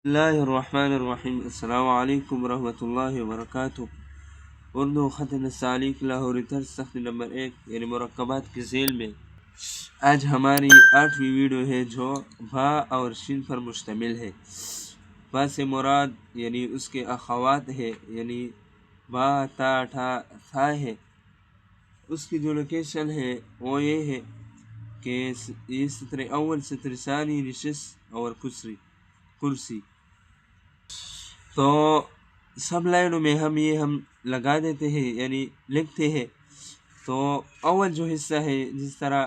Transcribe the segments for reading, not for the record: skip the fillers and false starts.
اللہ الرحمن الرحیم۔ السلام علیکم ورحمۃ اللہ وبرکاتہ۔ اردو خط نستعلیق لاہوری طرز صفحہ نمبر 1 یعنی مرکبات کی ذیل میں آج ہماری 8ویں ویڈیو ہے جو با اور شین پر مشتمل ہے۔ با سے مراد یعنی اس کے اخوات ہے، یعنی با تا ٹھا تھا ہے۔ اس کی جو لوکیشن ہے وہ یہ ہے کہ یہ سطر اول، سطر ثانی، نشست اور کرسی۔ تو سب لائنوں میں ہم لگا دیتے ہیں یعنی لکھتے ہیں۔ تو اول جو حصہ ہے، جس طرح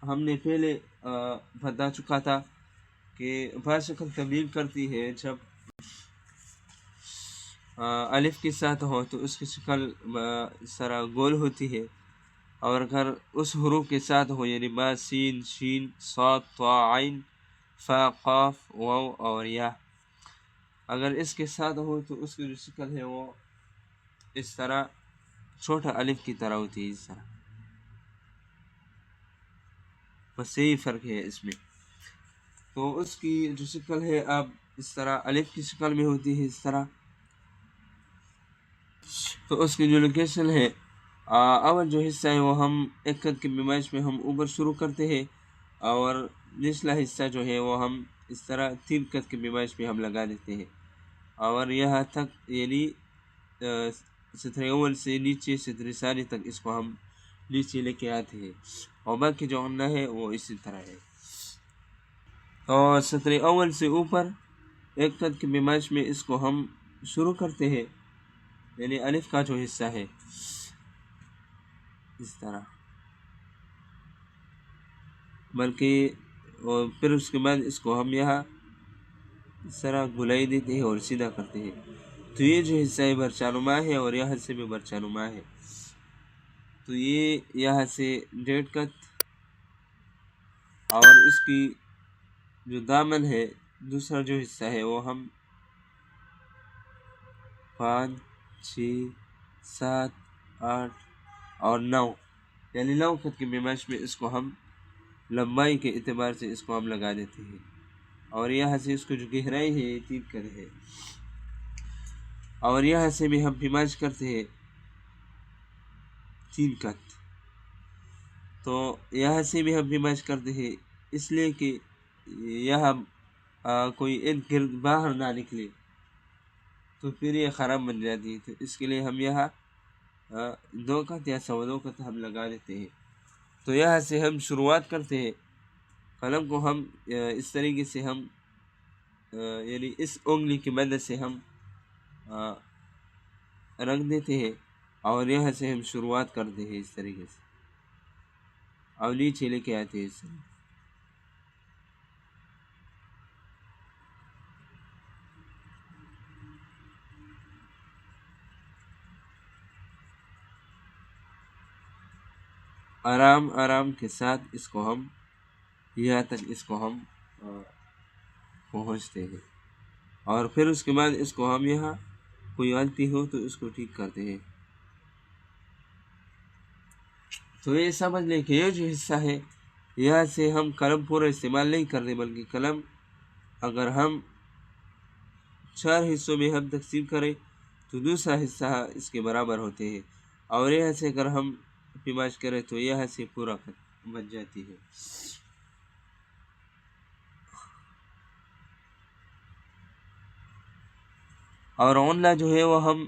ہم نے پہلے بتا چکا تھا کہ با شکل تبدیل کرتی ہے جب الف کے ساتھ ہو تو اس کی شکل اس طرح گول ہوتی ہے، اور اگر اس حروف کے ساتھ ہو یعنی با، سین، شین، صاد، طا، عین، فا، قاف، واو اور یا، اگر اس کے ساتھ ہو تو اس کی جو شکل ہے وہ اس طرح چھوٹا الف کی طرح ہوتی ہے، اس طرح۔ بس یہی فرق ہے اس میں۔ تو اس کی جو شکل ہے اب اس طرح الف کی شکل میں ہوتی ہے، اس طرح۔ تو اس کی جو لوکیشن ہے، اول جو حصہ ہے وہ ہم ایک قد کی پیمائش میں ہم اوپر شروع کرتے ہیں، اور نچلا حصہ جو ہے وہ ہم اس طرح 3 قد کی پیمائش میں ہم لگا دیتے ہیں، اور یہاں تک یعنی سطر اول سے نیچے سطر ثانی تک اس کو ہم نیچے لے کے آتے ہیں، اور باقی جو غنہ ہے وہ اسی طرح ہے۔ اور سطر اول سے اوپر ایک قد کی پیمائش میں اس کو ہم شروع کرتے ہیں، یعنی الف کا جو حصہ ہے اس طرح، بلکہ پھر اس کے بعد اس کو ہم یہاں اس طرح گلائی دیتے ہیں اور سیدھا کرتے ہیں۔ تو یہ جو حصہ ہے برچانما ہے، اور یہاں سے بھی برچانما ہے۔ تو یہ یہاں سے 1.5 قد، اور اس کی جو دامن ہے دوسرا جو حصہ ہے وہ ہم 5، 6، 7، 8 اور 9 یعنی 9 قد کی پیمائش میں اس کو ہم لمبائی کے اعتبار سے اس کو ہم لگا دیتے ہیں، اور یہاں سے اس کو جو گہرائی ہے یہ 3 قد ہے، اور یہاں سے بھی ہم پیمائش کرتے ہیں 3 قد۔ تو یہاں سے بھی ہم پیمائش کرتے ہیں اس لیے کہ یہاں کوئی ارد گرد باہر نہ نکلے، تو پھر یہ خراب بن جاتی ہے۔ تو اس کے لیے ہم یہاں 2 قد یا 2.25 قد ہم لگا دیتے ہیں۔ تو یہاں سے ہم شروعات کرتے ہیں، قلم کو ہم اس طریقے سے ہم یعنی اس انگلی کی مدد سے ہم رکھ دیتے ہیں، اور یہاں سے ہم شروعات کرتے ہیں اس طریقے سے، اور نیچے لے کے آتے ہیں اس طرح۔ آرام آرام کے ساتھ اس کو ہم یہاں تک اس کو ہم پہنچتے ہیں، اور پھر اس کے بعد اس کو ہم یہاں کوئی غلطی ہو تو اس کو ٹھیک کرتے ہیں۔ تو یہ سمجھ لیں کہ یہ جو حصہ ہے یہاں سے ہم قلم پورا استعمال نہیں کرتے، بلکہ قلم اگر ہم 4 حصوں میں ہم تقسیم کریں تو دوسرا حصہ اس کے برابر ہوتے ہیں، اور یہاں سے اگر ہم پیمائش کریں تو یہاں سے پورا بن جاتی ہے۔ اور غنہ جو ہے وہ ہم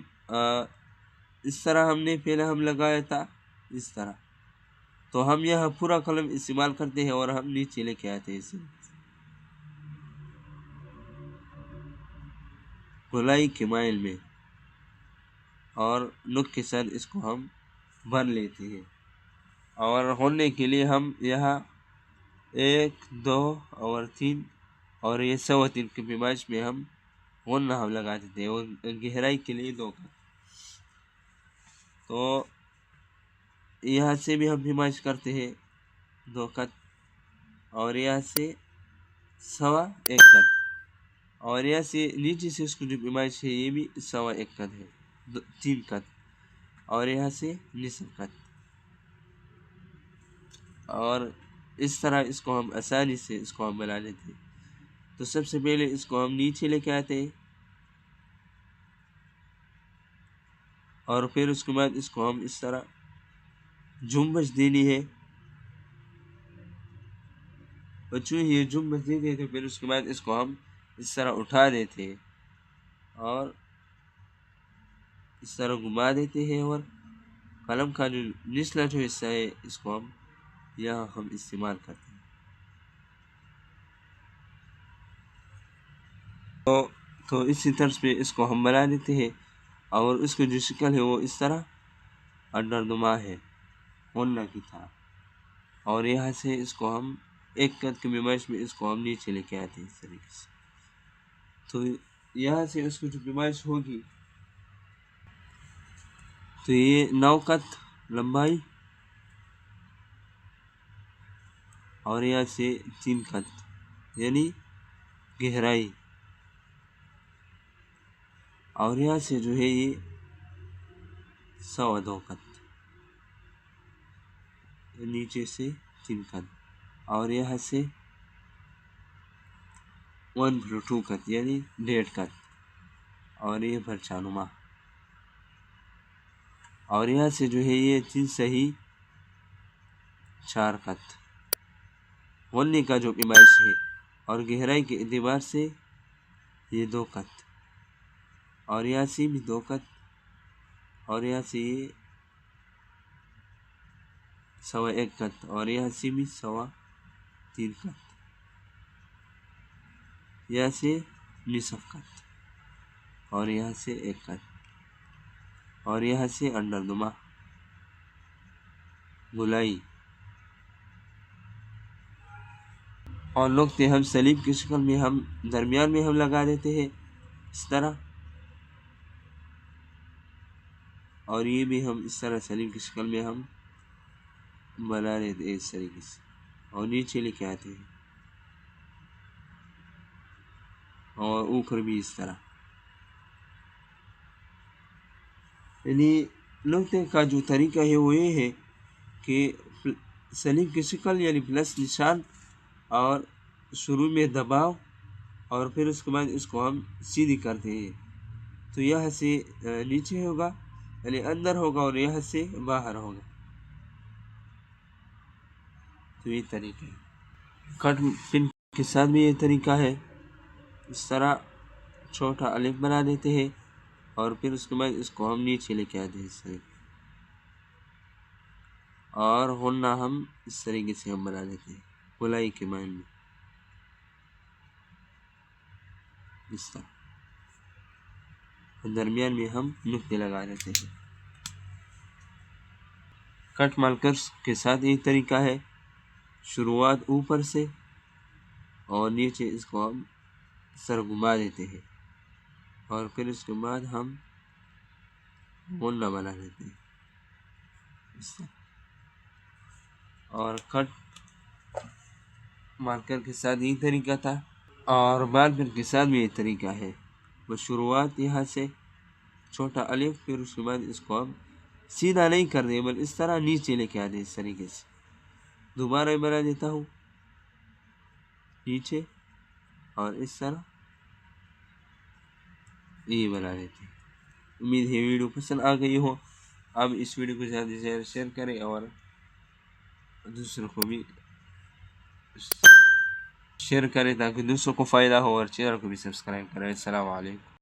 اس طرح ہم نے پہلے ہم لگایا تھا اس طرح، تو ہم یہاں پورا قلم استعمال کرتے ہیں اور ہم نیچے لے کے آتے ہیں اسے گولائی کے مائل میں، اور نک کے ساتھ اس کو ہم بھر لیتے ہیں۔ اور غننے کے لیے ہم یہاں 1، 2 اور 3 اور یہ 3.25 کی پیمائش میں ہم غنہ ہم لگا دیتے ہیں، اور گہرائی کے لیے 2 قد۔ تو یہاں سے بھی ہم پیمائش کرتے ہیں 2 قد، اور یہاں سے 1.25 قد، اور یہاں سے نیچے سے اس کو جو پیمائش ہے یہ بھی 1.25 قد ہے، 3 قد، اور یہاں سے نصف قد، اور اس طرح اس کو ہم آسانی سے اس کو ہم بنا لیتے ہیں۔ تو سب سے پہلے اس کو ہم نیچے لے کے آتے ہیں، اور پھر اس کے بعد اس کو ہم اس طرح جنبش دینی ہے، بچوں یہ جنبش دے دیتے، پھر اس کے بعد اس کو ہم اس طرح اٹھا دیتے ہیں اور اس طرح گھما دیتے ہیں، اور قلم کا جو نچلا جو حصہ ہے اس کو ہم استعمال کرتے ہیں۔ تو اسی طرز پہ اس کو ہم بنا دیتے ہیں، اور اس کی جو شکل ہے وہ اس طرح انڈردما ہے غنہ کی طرح، اور یہاں سے اس کو ہم ایک قد کی پیمائش میں اس کو ہم نیچے لے کے آتے ہیں اس طریقے سے۔ تو یہاں سے اس کی جو پیمائش ہوگی تو یہ 9 قد لمبائی، اور یہاں سے 3 قد یعنی گہرائی، اور یہاں سے جو ہے یہ 2.25 قد، نیچے سے 3 قد، اور یہاں سے 1/2 قد یعنی 1.5 قد، اور یہ برچانما، اور یہاں سے جو ہے یہ 3 صحیح 4 قد غنی کا جو پیمائش ہے، اور گہرائی کے اعتبار سے یہ 2 قد، اور یہاں سے بھی 2 قد، اور یہاں سے یہ 1.25 قد، اور یہاں سے بھی 3.25 قد، یہاں سے نصف قد، اور یہاں سے 1 قد، اور یہاں سے انڈردما گلائی، اور نقطے ہم سلیب کی شکل میں ہم درمیان میں ہم لگا دیتے ہیں اس طرح، اور یہ بھی ہم اس طرح سلیب کی شکل میں ہم بنا لیتے ہیں اس طریقے سے، اور نیچے لے کے آتے ہیں، اور اوپر بھی اس طرح۔ یعنی نقطے کا جو طریقہ ہے وہ یہ ہے کہ سلیب کی شکل یعنی پلس نشان، اور شروع میں دباؤ، اور پھر اس کے بعد اس کو ہم سیدھی کرتے ہیں، تو یہاں سے نیچے ہوگا یعنی اندر ہوگا، اور یہاں سے باہر ہوگا، تو یہ طریقہ ہے۔ کٹ پن کے ساتھ بھی یہ طریقہ ہے، اس طرح چھوٹا الف بنا دیتے ہیں، اور پھر اس کے بعد اس کو ہم نیچے لے کے آتے ہیں اس طریقے، اور غنہ ہم اس طریقے سے ہم بنا دیتے ہیں گلائی کے معنی میں، اس طرح درمیان میں ہم نقطے لگا دیتے ہیں۔ کٹ مارکرز کے ساتھ یہ طریقہ ہے، شروعات اوپر سے اور نیچے اس کو ہم سر گھما دیتے ہیں، اور پھر اس کے بعد ہم غنہ بنا دیتے ہیں اس طرح، اور کٹ مارکر کے ساتھ یہ طریقہ تھا، اور بال پن کے ساتھ بھی یہ طریقہ ہے، وہ شروعات یہاں سے چھوٹا الف، پھر اس کے بعد اس کو ہم سیدھا نہیں کر دیں بل اس طرح نیچے لے کے آتے اس طریقے سے، دوبارہ بنا دیتا ہوں نیچے، اور اس طرح یہ بنا دیتے ہیں۔ امید ہے ویڈیو پسند آ گئی ہو، اب اس ویڈیو کو زیادہ سے زیادہ شیئر کریں، اور دوسروں کو بھی شیئر کریں تاکہ دوسروں کو فائدہ ہو، اور چینل کو بھی سبسکرائب کریں۔ السلام علیکم۔